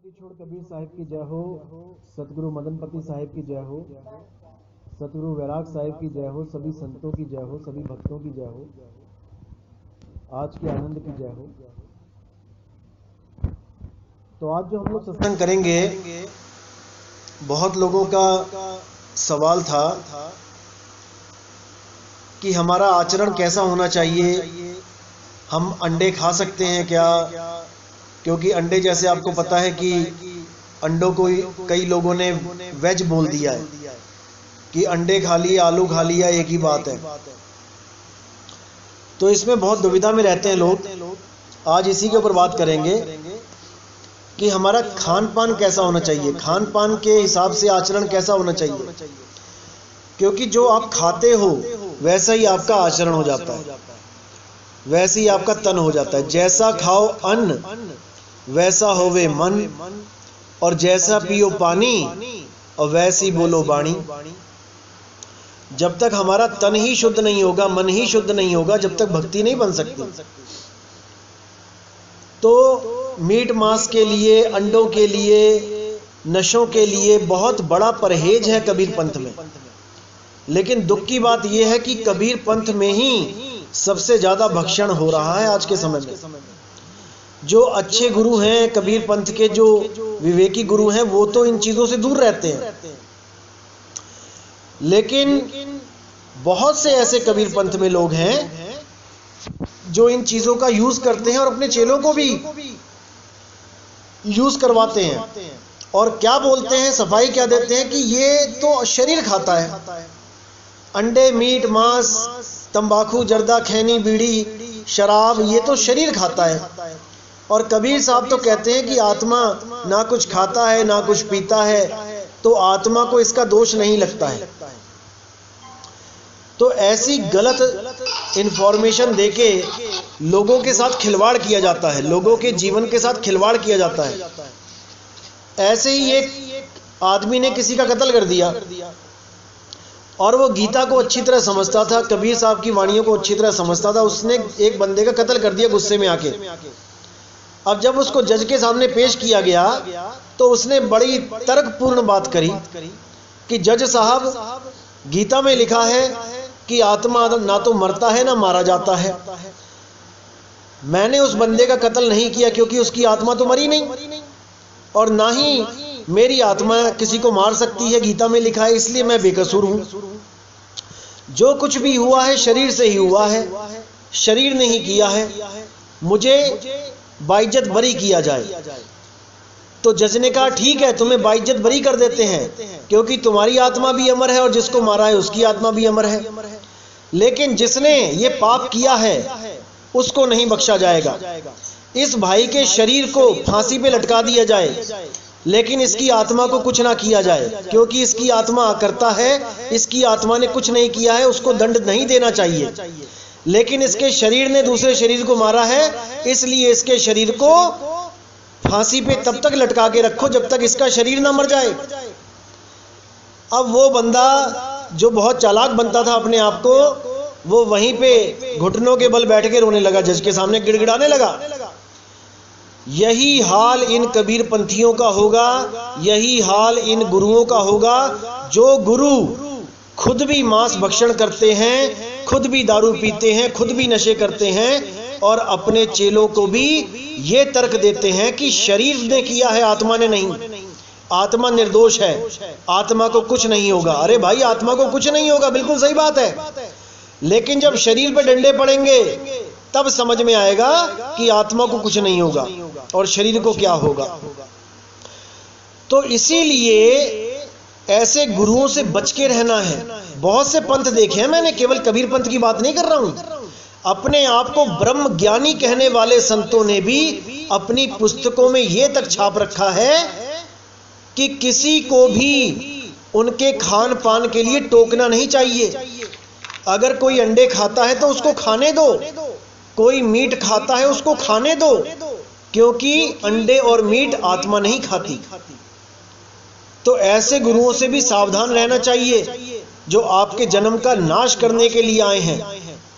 छोड़ कबीर साहिब की जय हो, सतगुरु मदनपति साहिब की जय हो, सतगुरु वैराग साहिब की जय हो, सभी संतों की जय हो, सभी भक्तों की जय हो, आज के आनंद की जय हो। तो आज जो हम लोग सत्संग करेंगे, बहुत लोगों का सवाल था कि हमारा आचरण कैसा होना चाहिए, हम अंडे खा सकते हैं क्या? क्योंकि अंडे जैसे आपको पता है कि अंडों को कई लोगों ने वेज बोल दिया है कि अंडे खा लिए आलू खा लिया एक ही बात है। तो इसमें बहुत दुविधा में रहते हैं लोग। आज इसी के ऊपर बात करेंगे कि हमारा खान पान कैसा होना चाहिए, खान पान के हिसाब से आचरण कैसा होना चाहिए। क्योंकि जो आप खाते हो वैसा ही आपका आचरण हो जाता है, वैसे ही आपका तन हो जाता है। जैसा खाओ अन्न वैसा होवे मन, और जैसा पियो पानी और वैसी बोलो बाणी। जब तक हमारा तन ही शुद्ध नहीं होगा, मन ही शुद्ध नहीं होगा, जब तक भक्ति नहीं बन सकती। तो मीट मांस के लिए, अंडों के लिए, नशों के लिए बहुत बड़ा परहेज है कबीर पंथ में। लेकिन दुख की बात यह है कि कबीर पंथ में ही सबसे ज्यादा भक्षण हो रहा है आज के समय में। जो अच्छे गुरु हैं कबीर पंथ के, जो विवेकी गुरु हैं, वो तो इन चीजों से दूर रहते हैं। लेकिन बहुत से ऐसे कबीर पंथ में लोग हैं जो इन चीजों का यूज करते हैं और अपने चेलों को भी यूज करवाते हैं। और क्या बोलते हैं, सफाई क्या देते हैं कि ये तो शरीर खाता है। अंडे, मीट, मांस, तंबाकू, जर्दा, खैनी, बीड़ी, शराब, ये तो शरीर खाता है। और कबीर साहब तो कहते हैं कि आत्मा ना कुछ खाता है ना कुछ पीता है, तो आत्मा को इसका दोष नहीं लगता है। तो ऐसी गलत इंफॉर्मेशन देके लोगों के साथ खिलवाड़ किया जाता है, लोगों के जीवन के साथ खिलवाड़ किया जाता है। ऐसे ही एक आदमी ने किसी का कत्ल कर दिया और वो गीता को अच्छी तरह समझता था, कबीर साहब की वाणियों को अच्छी तरह समझता था। उसने एक बंदे का कत्ल कर दिया गुस्से में आके। अब जब उसको जज के सामने पेश किया गया तो उसने बड़ी तर्कपूर्ण बात करी कि जज साहब, गीता में लिखा है कि आत्मा ना तो मरता है ना मारा जाता है। मैंने उस बंदे का कत्ल नहीं किया क्योंकि उसकी आत्मा तो मरी नहीं, और ना ही मेरी आत्मा किसी को मार सकती है, गीता में लिखा है, इसलिए मैं बेकसूर हूं। जो कुछ भी हुआ है शरीर से ही हुआ है, शरीर ने ही किया है, मुझे बाइज्जत बरी किया जाए। तो जज ने कहा ठीक है, तुम्हें बाइज्जत बरी कर देते हैं क्योंकि तुम्हारी आत्मा भी अमर है और जिसको मारा है उसकी आत्मा भी अमर है। लेकिन जिसने ये पाप किया है उसको नहीं बख्शा जाएगा। इस भाई के शरीर को फांसी पे लटका दिया जाए लेकिन इसकी आत्मा को कुछ ना किया जाए, क्योंकि इसकी आत्मा करता है, इसकी आत्मा ने कुछ नहीं किया है, उसको दंड नहीं देना चाहिए। लेकिन इसके शरीर ने दूसरे शरीर को मारा है, इसलिए इसके शरीर को फांसी पे तब तक लटका के रखो जब तक इसका शरीर ना मर जाए। अब वो बंदा जो बहुत चालाक बनता था अपने आप को, वो वहीं पे घुटनों के बल बैठ के रोने लगा, जज के सामने गिड़गिड़ाने लगा। यही हाल इन कबीर पंथियों का होगा, यही हाल इन गुरुओं का होगा, जो गुरु खुद भी मांस भक्षण करते हैं, खुद भी दारू पीते हैं, खुद भी नशे करते हैं और अपने चेलों को भी ये तर्क देते हैं कि शरीर ने किया है, आत्मा ने नहीं, आत्मा निर्दोष है, आत्मा को कुछ नहीं होगा। अरे भाई, आत्मा को कुछ नहीं होगा, बिल्कुल सही बात है। लेकिन जब शरीर पे डंडे पड़ेंगे तब समझ में आएगा कि आत्मा को कुछ नहीं होगा और शरीर को क्या होगा। तो इसीलिए ऐसे गुरुओं से बच के रहना है। बहुत से पंथ देखे हैं मैंने, केवल कबीर पंथ की बात नहीं कर रहा हूं। अपने आप को ब्रह्म ज्ञानी कहने वाले संतों ने भी अपनी पुस्तकों में यह तक छाप रखा है कि किसी को भी उनके खान पान के लिए टोकना नहीं चाहिए। अगर कोई अंडे खाता है तो उसको खाने दो, कोई मीट खाता है उसको खाने दो, क्योंकि अंडे और मीट आत्मा नहीं खाती। तो ऐसे गुरुओं से भी सावधान रहना चाहिए जो आपके जन्म का नाश करने के लिए आए हैं,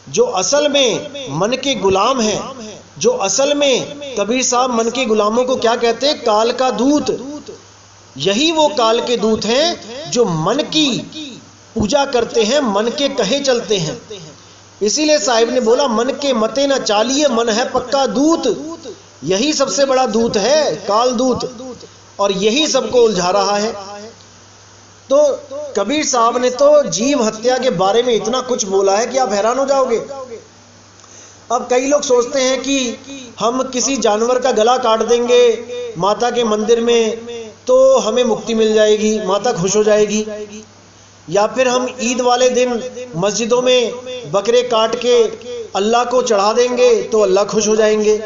जो असल में मन के गुलाम हैं, जो असल में कबीर साहब मन के गुलामों को क्या कहते हैं? काल का दूत। यही वो काल के दूत हैं जो मन की पूजा करते हैं, मन के कहे चलते हैं। इसीलिए साहिब ने बोला, मन के मते न चालिए, मन है पक्का दूत। यही सबसे बड़ा दूत है, काल दूत, और यही सबको उलझा रहा है। तो कबीर साहब ने तो जीव हत्या के बारे में इतना कुछ बोला है कि आप हैरान हो जाओगे। अब कई लोग सोचते हैं कि हम किसी जानवर का गला काट देंगे माता के मंदिर में तो हमें मुक्ति मिल जाएगी, माता खुश हो जाएगी। या फिर हम ईद वाले दिन मस्जिदों में बकरे काट के अल्लाह को चढ़ा देंगे तो अल्लाह खुश हो जाएंगे।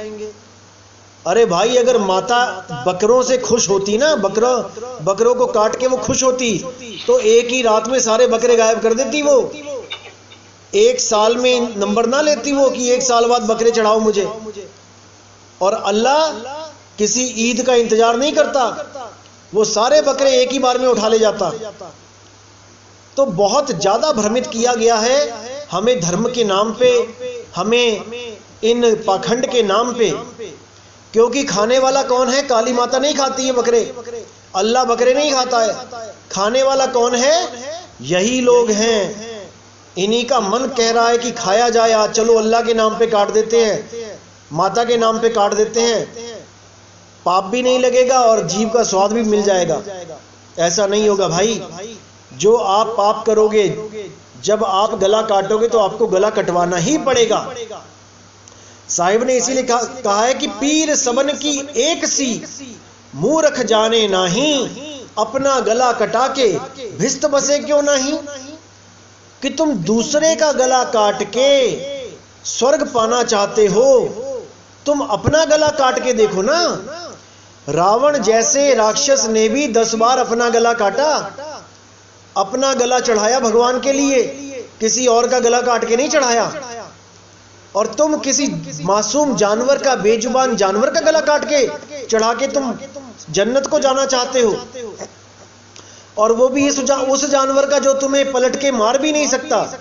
अरे भाई, अगर माता बकरों से खुश होती ना, बकरों को काट के वो खुश होती तो एक ही रात में सारे बकरे गायब कर देती। वो एक साल में नंबर ना लेती वो कि एक साल बाद बकरे चढ़ाओ मुझे। और अल्लाह किसी ईद का इंतजार नहीं करता, वो सारे बकरे एक ही बार में उठा ले जाता। तो बहुत ज्यादा भ्रमित किया गया है हमें धर्म के नाम पे, हमें इन पाखंड के नाम पे। क्योंकि खाने वाला कौन है? काली माता नहीं खाती है बकरे, अल्लाह बकरे नहीं खाता है। खाने वाला कौन है? यही लोग हैं। इन्हीं का मन कह रहा है कि खाया जाए, आज चलो अल्लाह के नाम पे काट देते हैं, माता के नाम पे काट देते हैं, पाप भी नहीं लगेगा और जीव का स्वाद भी मिल जाएगा। ऐसा नहीं होगा भाई। जो आप पाप करोगे, जब आप गला काटोगे तो आपको गला कटवाना ही पड़ेगा। साहिब ने इसीलिए कहा है कि पीर सबन की एक सी, मूर्ख जाने नाही, अपना गला कटा के भिस्त बसे क्यों नहीं। कि तुम दूसरे का गला काट के स्वर्ग पाना चाहते हो, तुम अपना गला काट के देखो ना। रावण जैसे राक्षस ने भी 10 बार अपना गला काटा, अपना गला चढ़ाया भगवान के लिए, किसी और का गला काट के नहीं चढ़ाया। और तुम किसी मासूम जानवर का, बेजुबान जानवर का गला काट के चढ़ा के तुम जन्नत को जाना चाहते हो, और वो भी उस जानवर का जो तुम्हें पलट के मार भी नहीं सकता।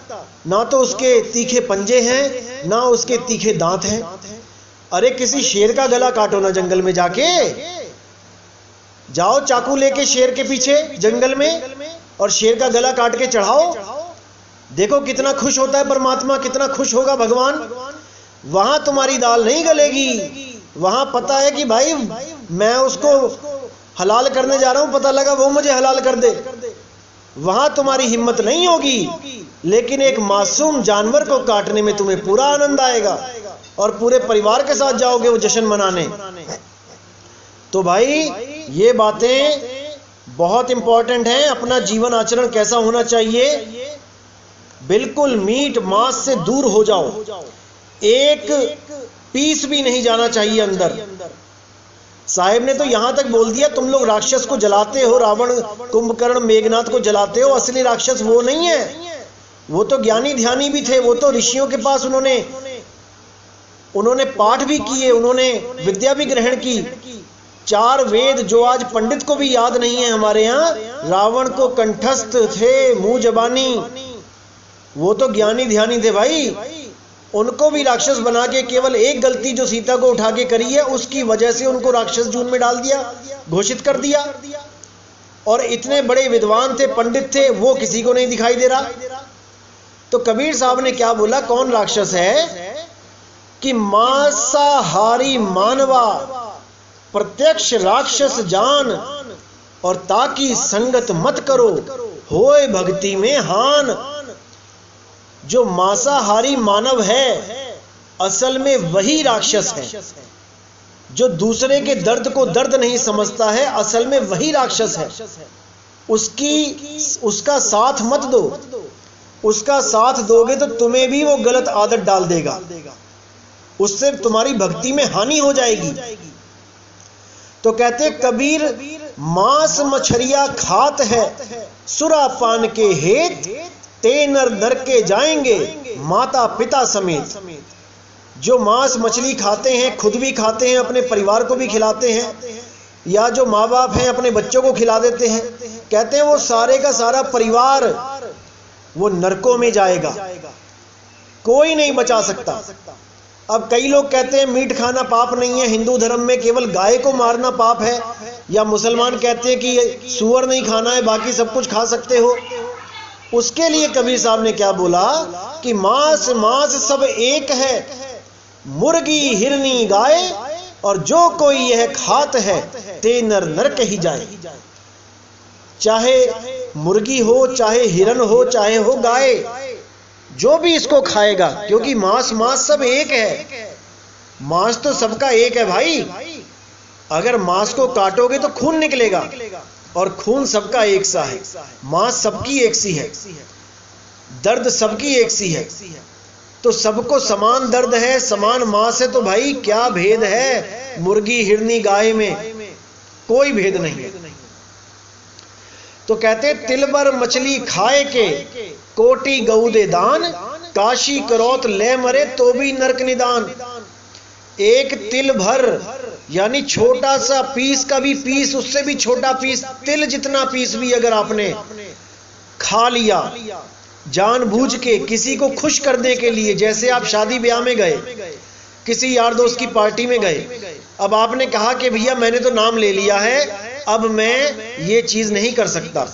ना तो उसके तीखे पंजे हैं, ना उसके तीखे दांत हैं। अरे किसी शेर का गला काटो ना जंगल में जाके, जाओ चाकू लेके शेर के पीछे जंगल में और शेर का गला काट के चढ़ाओ, देखो कितना खुश होता है परमात्मा, कितना खुश होगा भगवान। वहां तुम्हारी दाल नहीं गलेगी। वहां पता है कि भाई मैं उसको हलाल करने जा रहा हूं, पता लगा वो मुझे हलाल कर दे, वहां तुम्हारी हिम्मत नहीं होगी। लेकिन एक मासूम जानवर को काटने में तुम्हें पूरा आनंद आएगा और पूरे परिवार के साथ जाओगे वो जश्न मनाने। तो भाई ये बातें बहुत इंपॉर्टेंट हैं। अपना जीवन आचरण कैसा होना चाहिए? बिल्कुल मीट मांस से दूर हो जाओ, एक पीस भी नहीं जाना चाहिए अंदर। साहिब ने तो यहां तक बोल दिया, तुम लोग राक्षस को जलाते हो, रावण, कुंभकर्ण, मेघनाथ को जलाते हो, असली राक्षस वो नहीं है। वो तो ज्ञानी ध्यानी भी थे, वो तो ऋषियों के पास उन्होंने पाठ भी किए, उन्होंने विद्या भी ग्रहण की। 4 वेद जो आज पंडित को भी याद नहीं है हमारे यहाँ, रावण को कंठस्थ थे, मुंह जबानी। वो तो ज्ञानी ध्यानी थे भाई। उनको भी राक्षस बना के केवल एक गलती जो सीता को उठा के करी है उसकी वजह से उनको राक्षस जून में डाल दिया, घोषित कर दिया। और इतने बड़े विद्वान थे, पंडित थे, वो किसी को नहीं दिखाई दे रहा। तो कबीर साहब ने क्या बोला, कौन राक्षस है? कि मांसाहारी मानवा प्रत्यक्ष राक्षस जान, और ताकि संगत मत करो, होए भक्ति में हान। जो मांसाहारी मानव है असल में वही राक्षस है। जो दूसरे के दर्द को दर्द नहीं समझता है असल में वही राक्षस है। उसका साथ मत दो। उसका साथ दोगे तो तुम्हें भी वो गलत आदत डाल देगा, उससे तुम्हारी भक्ति में हानि हो जाएगी। तो कहते कबीर, मांस मछरिया खात है, सुरा पान के हेत, ते नर नर के जाएंगे माता पिता समेत। जो मांस मछली खाते हैं, खुद भी खाते हैं, अपने परिवार को भी खिलाते हैं, या जो माँ बाप हैं अपने बच्चों को खिला देते हैं, कहते हैं वो सारे का सारा परिवार वो नरकों में जाएगा, कोई नहीं बचा सकता। अब कई लोग कहते हैं मीट खाना पाप नहीं है, हिंदू धर्म में केवल गाय को मारना पाप है, या मुसलमान कहते हैं कि सूअर नहीं खाना है, बाकी सब कुछ खा सकते हो। उसके लिए कबीर साहब ने क्या बोला कि मांस मांस सब एक है, मुर्गी हिरनी गाय, और जो कोई यह खात है ते नर नरक ही जाए। चाहे मुर्गी हो, चाहे हिरन हो, चाहे हो गाय, जो भी इसको खाएगा, क्योंकि मांस मांस सब एक है। मांस तो सबका एक है भाई। अगर मांस को काटोगे तो खून निकलेगा, और खून सबका एक सा है। मांस सबकी एक सी है, दर्द सबकी एक सी है, तो सबको समान दर्द है, समान मांस है, तो भाई क्या भेद है मुर्गी हिरनी गाय में? कोई भेद नहीं है। तो कहते तिल भर मछली खाए के कोटि गऊ दे दान, काशी करौत ले मरे तो भी नरक निदान। एक तिल भर यानी छोटा सा पीस का भी पीस, उससे भी छोटा पीस, तिल जितना पीस भी अगर आपने खा लिया जानबूझ के किसी को खुश करने के लिए, जैसे आप शादी ब्याह में गए, किसी यार दोस्त की पार्टी में गए, अब आपने कहा कि भैया मैंने तो नाम ले लिया है, अब मैं ये चीज नहीं कर सकता,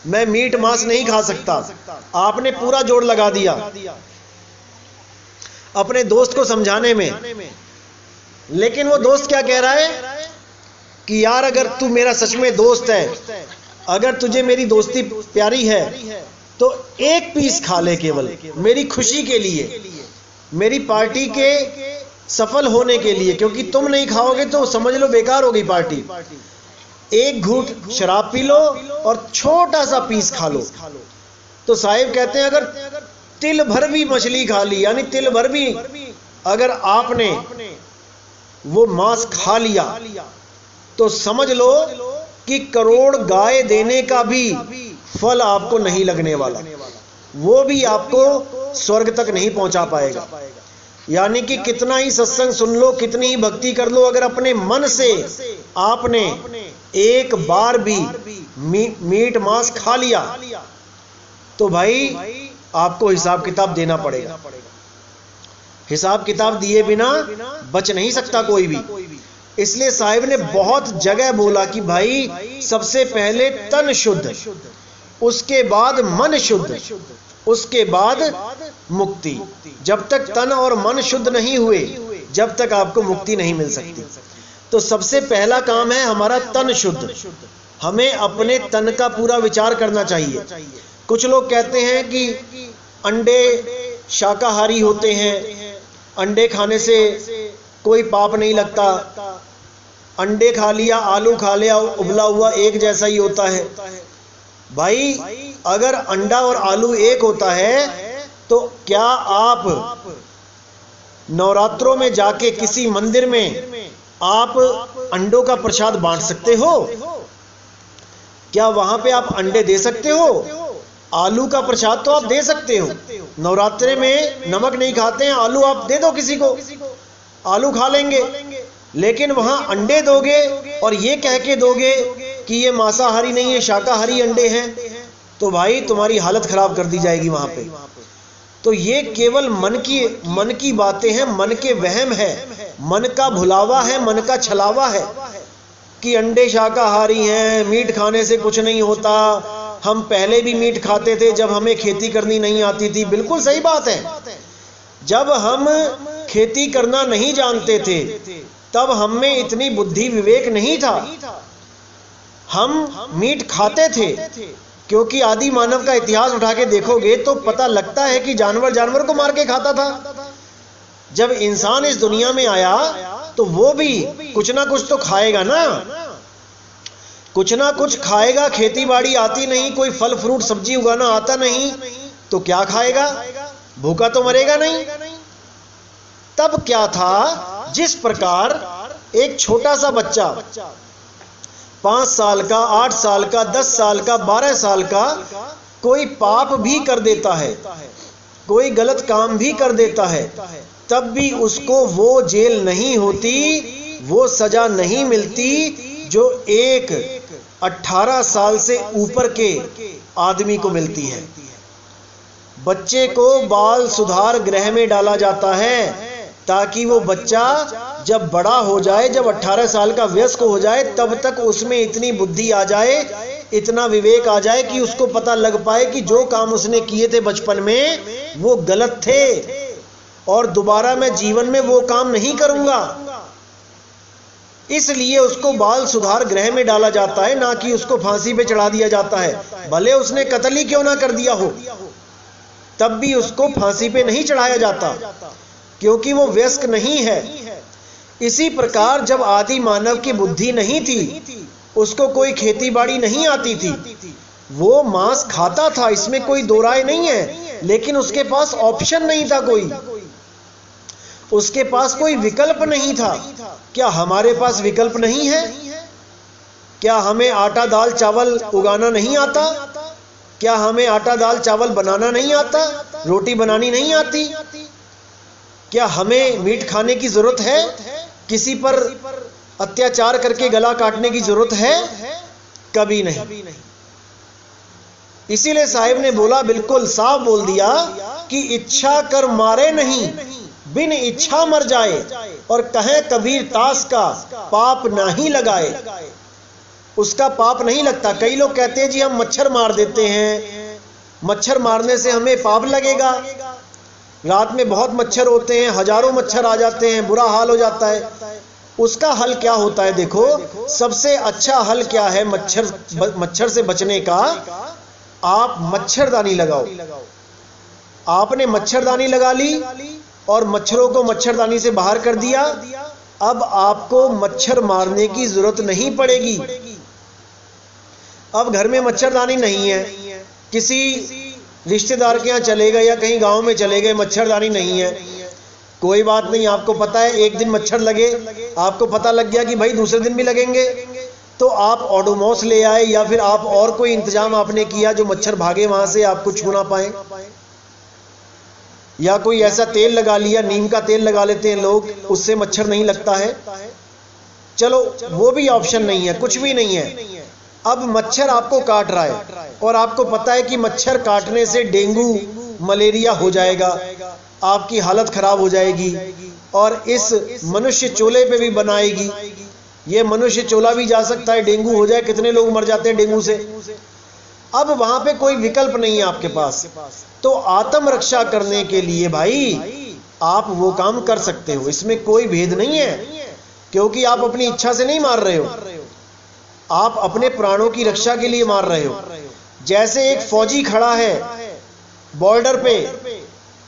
मैं मीट मांस नहीं खा सकता। आपने पूरा जोर लगा दिया अपने दोस्त को समझाने में, लेकिन वो दोस्त क्या कह रहा है कि यार अगर तू मेरा सच में दोस्त है, अगर तुझे मेरी दोस्ती प्यारी है, तो एक पीस खा ले केवल मेरी खुशी के लिए, मेरी पार्टी के सफल होने के लिए, क्योंकि तुम नहीं खाओगे तो समझ लो बेकार हो गई पार्टी। एक घूंट शराब पी लो और छोटा सा पीस खा लो। तो साहिब कहते हैं अगर तिल भर भी मछली खा ली, यानी तिल भर भी अगर आपने वो मांस खा लिया, तो समझ लो कि करोड़ गाय देने का भी फल आपको नहीं लगने वाला, वो भी आपको स्वर्ग तक नहीं पहुंचा पाएगा। यानी कि कितना ही सत्संग सुन लो, कितनी ही भक्ति कर लो, अगर अपने मन से आपने एक बार भी मीट मांस खा लिया, तो भाई आपको हिसाब किताब देना पड़ेगा। हिसाब किताब दिए बिना बच नहीं सकता कोई भी। इसलिए साहिब ने बहुत जगह बोला कि भाई सबसे पहले तन शुद्ध, उसके बाद मन शुद्ध, उसके बाद मुक्ति। जब तक तन और मन शुद्ध नहीं हुए, जब तक आपको मुक्ति नहीं मिल सकती। तो सबसे पहला काम है हमारा तन शुद्ध। हमें अपने तन का पूरा विचार करना चाहिए। कुछ लोग कहते हैं कि अंडे शाकाहारी होते हैं, अंडे खाने से कोई पाप नहीं लगता, अंडे खा लिया, आलू खा लिया, उबला हुआ एक जैसा ही होता है। भाई अगर अंडा और आलू एक होता है, तो क्या आप नवरात्रों में जाके किसी मंदिर में आप अंडों का प्रसाद बांट सकते हो? क्या वहां पे आप अंडे दे सकते हो? आलू का प्रसाद तो आप दे सकते हो। नवरात्रे में नमक नहीं खाते हैं, आलू आप दे दो किसी को, आलू खा लेंगे। लेकिन वहां अंडे दोगे और ये कह के दोगे कि ये मांसाहारी नहीं है, शाकाहारी अंडे हैं, तो भाई तुम्हारी हालत खराब कर दी जाएगी वहां पे। तो ये केवल मन की बातें हैं, मन के वहम है, मन का भुलावा है, मन का छलावा है कि अंडे शाकाहारी हैं, मीट खाने से कुछ नहीं होता, हम पहले भी मीट खाते थे जब हमें खेती करनी नहीं आती थी। बिल्कुल सही बात है, जब हम खेती करना नहीं जानते थे तब हम में इतनी बुद्धि विवेक नहीं था, हम मीट खाते थे। क्योंकि आदि मानव का इतिहास उठा के देखोगे तो पता लगता है कि जानवर को मार के खाता था। जब इंसान इस दुनिया में आया तो वो भी कुछ ना कुछ तो खाएगा ना, कुछ ना कुछ खाएगा। खेती बाड़ी आती नहीं, कोई फल फ्रूट सब्जी उगाना आता नहीं, तो क्या खाएगा? भूखा तो मरेगा नहीं। तब क्या था, जिस प्रकार एक छोटा सा बच्चा 5 साल का, 8 साल का, 10 साल का, 12 साल का कोई पाप भी कर देता है, कोई गलत काम भी कर देता है, तब भी उसको वो जेल नहीं होती, वो सजा नहीं मिलती जो एक 18 साल से ऊपर के आदमी को मिलती है। बच्चे को बाल सुधार गृह में डाला जाता है, ताकि वो बच्चा जब बड़ा हो जाए, जब 18 साल का वयस्क हो जाए, तब तक उसमें इतनी बुद्धि आ जाए, इतना विवेक आ जाए कि उसको पता लग पाए कि जो काम उसने किए थे बचपन में वो गलत थे और दोबारा मैं जीवन में वो काम नहीं करूंगा। इसलिए उसको बाल सुधार गृह में डाला जाता है, ना कि उसको फांसी पे चढ़ा दिया जाता है। भले उसने कत्ल ही क्यों ना कर दिया हो, तब भी उसको फांसी पे नहीं चढ़ाया जाता, क्योंकि वो वयस्क नहीं है। इसी प्रकार जब आदि मानव की बुद्धि नहीं थी, उसको कोई खेती बाड़ी नहीं आती थी, वो मांस खाता था, इसमें कोई दो राय नहीं है, लेकिन उसके पास ऑप्शन नहीं था कोई, उसके पास कोई विकल्प नहीं था। क्या हमारे पास विकल्प नहीं है? क्या हमें आटा दाल चावल उगाना नहीं आता? क्या हमें आटा दाल चावल बनाना नहीं आता? रोटी बनानी नहीं आती? क्या हमें मीट खाने की जरूरत है? किसी पर अत्याचार करके गला काटने की जरूरत है? कभी नहीं। इसीलिए साहिब ने बोला, बिल्कुल साफ बोल दिया कि इच्छा कर मारे नहीं, बिन इच्छा मर जाए, और कहे कबीर तास का पाप नहीं लगाए। उसका पाप नहीं लगता। कई लोग कहते हैं जी हम मच्छर मार देते हैं, मच्छर मारने से हमें पाप लगेगा। रात में बहुत मच्छर होते हैं, हजारों मच्छर आ जाते हैं, बुरा हाल हो जाता है। उसका हल क्या होता है? देखो, सबसे अच्छा हल क्या है मच्छर से बचने का? आप मच्छरदानी लगाओ। आपने मच्छरदानी लगा ली और मच्छरों को मच्छरदानी से बाहर कर दिया, अब आपको मच्छर मारने की जरूरत नहीं पड़ेगी। अब घर में मच्छरदानी नहीं है, किसी रिश्तेदार के यहाँ चले गए या कहीं गांव में चले गए, मच्छरदानी नहीं है, कोई बात नहीं। आपको पता है एक दिन मच्छर लगे, आपको पता लग गया कि भाई दूसरे दिन भी लगेंगे, तो आप ओडोमॉस ले आए या फिर आप और कोई इंतजाम आपने किया जो मच्छर भागे वहां से, आपको छू ना पाए। या कोई ऐसा तेल लगा लिया, नीम का तेल लगा लेते हैं लोग, उससे मच्छर नहीं लगता है। चलो वो भी ऑप्शन नहीं है, कुछ भी नहीं है। अब मच्छर आपको काट रहा है और आपको पता है कि मच्छर काटने से डेंगू मलेरिया हो जाएगा, आपकी हालत खराब हो जाएगी और इस मनुष्य चोले पे भी बनाएगी। ये मनुष्य चोला भी जा सकता है, डेंगू हो जाए, कितने लोग मर जाते हैं डेंगू से। अब वहां पे कोई विकल्प नहीं है आपके पास, तो आत्म रक्षा करने के लिए भाई आप वो काम कर सकते हो, इसमें कोई भेद नहीं है, क्योंकि आप अपनी इच्छा से नहीं मार रहे हो, आप अपने प्राणों की रक्षा के लिए मार रहे हो। जैसे एक फौजी खड़ा है बॉर्डर पे,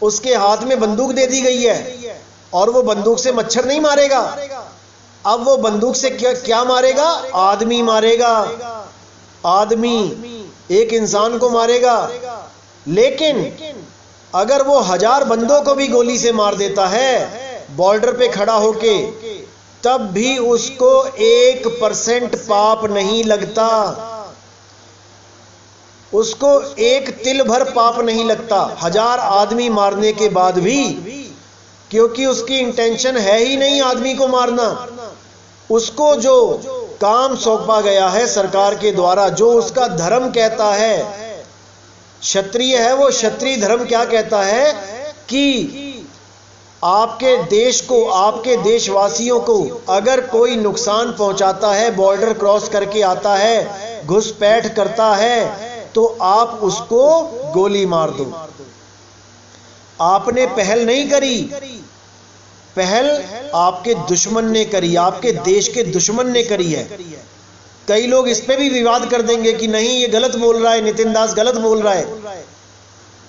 उसके हाथ में बंदूक दे दी गई है और वो बंदूक से मच्छर नहीं मारेगा, अब वो बंदूक से क्या मारेगा? आदमी मारेगा, आदमी एक इंसान को मारेगा। लेकिन अगर वो 1000 बंदों को भी गोली से मार देता है बॉर्डर पे खड़ा होके, तब भी उसको 1% पाप नहीं लगता, उसको एक तिल भर पाप नहीं लगता 1000 आदमी मारने के बाद भी, क्योंकि उसकी इंटेंशन है ही नहीं आदमी को मारना। उसको जो काम सौंपा गया है सरकार के द्वारा, जो उसका धर्म कहता है, क्षत्रिय है वो, क्षत्रिय धर्म क्या कहता है कि आपके देश को, आपके देशवासियों को अगर कोई नुकसान पहुंचाता है, बॉर्डर क्रॉस करके आता है, घुसपैठ करता है, तो आप उसको गोली मार दो। आपने पहल नहीं करी, पहल आपके दुश्मन ने करी, आपके देश के दुश्मन ने करी है। कई लोग इस पे भी विवाद कर देंगे कि नहीं ये गलत बोल रहा है, नितिन दास गलत बोल रहा है।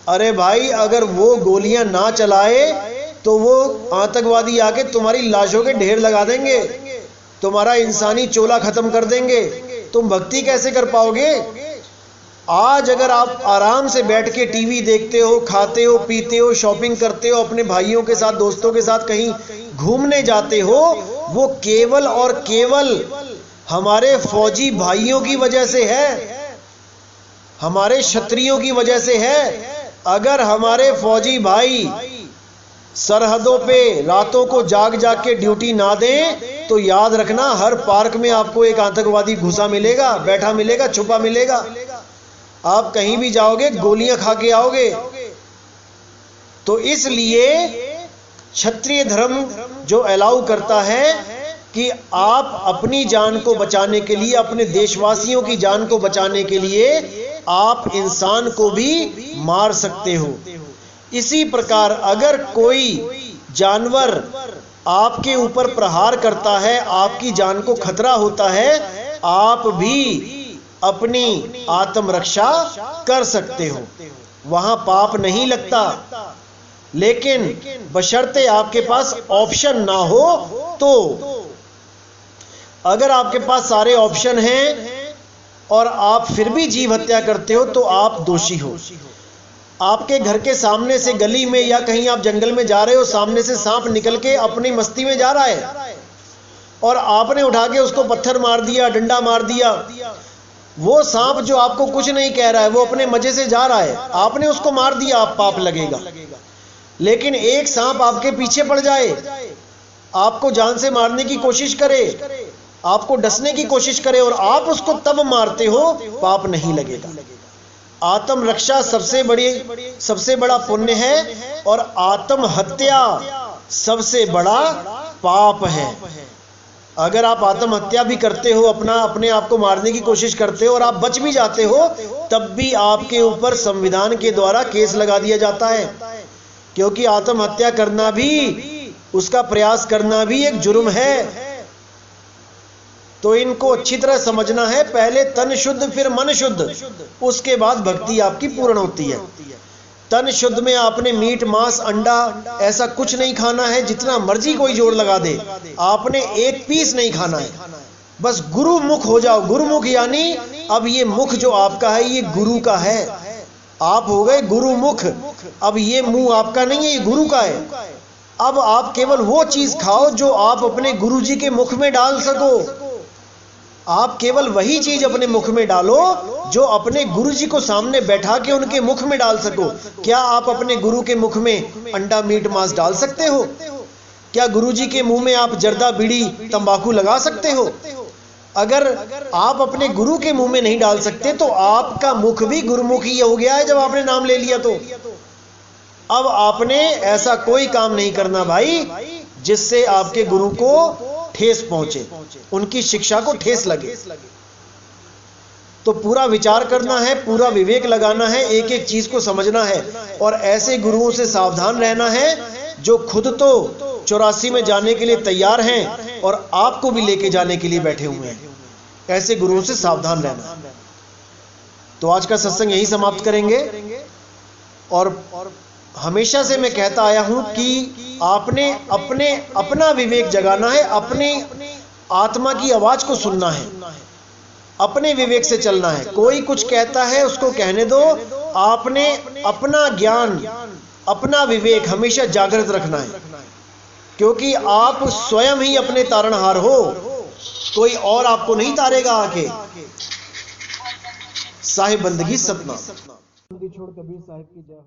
अरे भाई, अगर वो गोलियां ना चलाए तो वो आतंकवादी आके तुम्हारी लाशों के ढेर लगा देंगे, तुम्हारा इंसानी चोला खत्म कर देंगे, तुम भक्ति कैसे कर पाओगे? आज अगर आप आराम से बैठ के टीवी देखते हो, खाते हो, पीते हो, शॉपिंग करते हो, अपने भाइयों के साथ, दोस्तों के साथ कहीं घूमने जाते हो, वो केवल और केवल हमारे फौजी भाइयों की वजह से है, हमारे क्षत्रियों की वजह से है। अगर हमारे फौजी भाई सरहदों पे रातों को जाग जाग के ड्यूटी ना दें, तो याद रखना हर पार्क में आपको एक आतंकवादी घुसा मिलेगा, बैठा मिलेगा, छुपा मिलेगा। आप कहीं भी जाओगे गोलियां खा के आओगे। तो इसलिए क्षत्रिय धर्म जो अलाउ करता है कि आप अपनी जान को बचाने के लिए, अपने देशवासियों की जान को बचाने के लिए आप इंसान को भी मार सकते हो। इसी प्रकार अगर कोई जानवर आपके ऊपर प्रहार करता है, आपकी जान को खतरा होता है, आप भी अपनी आत्मरक्षा कर सकते हो, वहां पाप नहीं लगता। लेकिन बशर्ते आपके पास ऑप्शन ना हो तो। अगर आपके पास सारे ऑप्शन हैं और आप फिर भी जीव हत्या करते हो तो आप दोषी हो। आपके घर के सामने से गली में या कहीं आप जंगल में जा रहे हो, सामने से सांप निकल के अपनी मस्ती में जा रहा है और आपने उठा के उसको पत्थर मार दिया, डंडा मार दिया। वो सांप जो आपको कुछ नहीं कह रहा है, वो अपने मजे से जा रहा है, आपने उसको मार दिया, आप पाप लगेगा। लेकिन एक सांप आपके पीछे पड़ जाए, आपको जान से मारने की कोशिश करे, आपको डसने की कोशिश करे और आप उसको तब मारते हो, पाप नहीं लगेगा। आत्मरक्षा सबसे बड़ा पुण्य है और आत्महत्या सबसे बड़ा पाप है। अगर आप आत्महत्या भी करते हो, अपने आप को मारने की कोशिश करते हो और आप बच भी जाते हो, तब भी आपके ऊपर संविधान के द्वारा केस लगा दिया जाता है, क्योंकि आत्महत्या करना भी, उसका प्रयास करना भी एक जुर्म है। तो इनको अच्छी तरह समझना है। पहले तन शुद्ध फिर मन शुद्ध, उसके बाद भक्ति आपकी पूर्ण होती है। तन शुद्ध में आपने मीट, मांस, अंडा ऐसा कुछ नहीं खाना है, जितना मर्जी कोई जोर लगा दे, आपने एक पीस नहीं खाना है। बस गुरु मुख हो जाओ। गुरुमुख यानी अब ये मुख जो आपका है ये गुरु का है, आप हो गए गुरु मुख। अब ये मुंह आपका नहीं है, ये गुरु का है। अब आप केवल वो चीज खाओ जो आप अपने गुरु जी के मुख में डाल सको। आप केवल वही चीज अपने मुख में डालो जो अपने गुरु जी को सामने बैठा के उनके मुख में डाल सको। क्या आप अपने गुरु के मुख में अंडा, मीट, मांस डाल सकते हो? क्या गुरु जी के मुंह में आप जर्दा, बीड़ी, तंबाकू लगा सकते हो? अगर आप अपने गुरु के मुंह में नहीं डाल सकते तो आपका मुख भी गुरुमुखी हो गया है जब आपने नाम ले लिया। तो अब आपने ऐसा कोई काम नहीं करना भाई जिससे आपके गुरु को ठेस पहुंचे, उनकी शिक्षा को ठेस लगे। तो पूरा विचार करना है, पूरा विवेक लगाना है, एक एक चीज को समझना है और ऐसे गुरुओं से सावधान रहना है जो खुद तो 84 में जाने के लिए तैयार हैं और आपको भी लेके जाने के लिए बैठे हुए हैं। ऐसे गुरुओं से सावधान रहना। तो आज का सत्संग यही समाप्त करेंगे। और हमेशा से मैं कहता आया हूं कि आपने अपना विवेक जगाना है, अपने आत्मा की आवाज को सुनना है, अपने विवेक से चलना है। कोई कुछ कहता है उसको कहने दो, आपने अपना ज्ञान, अपना विवेक हमेशा जागृत रखना है, क्योंकि आप स्वयं ही अपने तारणहार हो, कोई और आपको नहीं तारेगा आके। साहिब बंदगी सतना। छोड़ कबीर साहिब की जय हो।